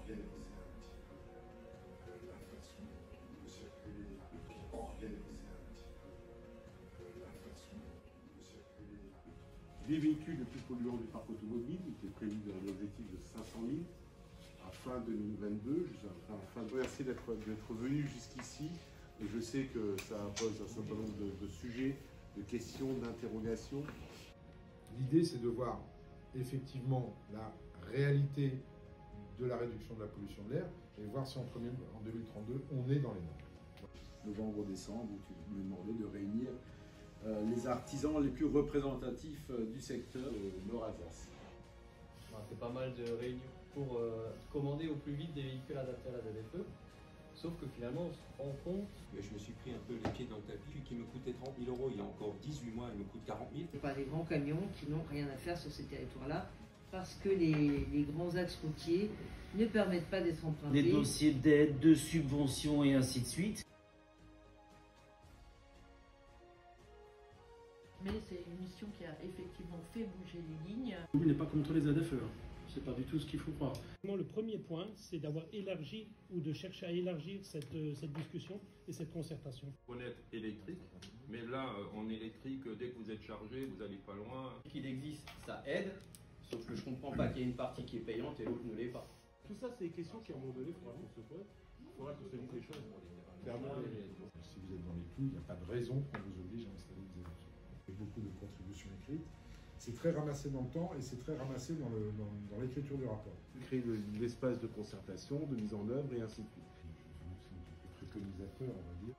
organiser un petit peu la façon de circuler, organiser un petit peu la façon de circuler. Les véhicules les plus polluants du parc automobile étaient prévus dans un objectif de 500 000 à fin 2022. Je vous remercie d'être venu jusqu'ici et je sais que ça pose un certain nombre de sujets, de questions, d'interrogations. L'idée, c'est de voir effectivement la réalité de la réduction de la pollution de l'air et voir si en 2032, on est dans les normes. Novembre-décembre, où tu me demandais de réunir les artisans les plus représentatifs du secteur Nord-Alsace. C'est pas mal de réunions pour commander au plus vite des véhicules adaptés à la ZFE. Sauf que finalement, on se rend compte. Je me suis pris un peu les pieds dans le tapis, qui me coûtait 30 000 €, il y a encore 18 mois, il me coûte 40 000. Ce pas des grands camions qui n'ont rien à faire sur ces territoires-là, parce que les grands axes routiers ne permettent pas d'être empruntés. Des dossiers d'aide, de subventions et ainsi de suite. Mais c'est une mission qui a effectivement fait bouger les lignes. Il n'est pas contre les ZFE, c'est pas du tout ce qu'il faut croire. Le premier point, c'est d'avoir élargi ou de chercher à élargir cette discussion et cette concertation. Honnête électrique, mais là en électrique, dès que vous êtes chargé, vous n'allez pas loin. Qu'il existe, ça aide, sauf que je comprends pas qu'il y ait une partie qui est payante et l'autre ne l'est pas. Tout ça, c'est des questions qui, à un moment donné, il faudra qu'on se pose. Il faudra qu'on se dise les choses. Clairement, si vous êtes dans les clous, il n'y a pas de raison qu'on vous oblige à installer des ZFE. Il y a beaucoup de contributions écrites. C'est très ramassé dans le temps et c'est très ramassé dans l'écriture du rapport. Créer l'espace de concertation, de mise en œuvre et ainsi de suite. Nous sommes préconisateur, on va dire.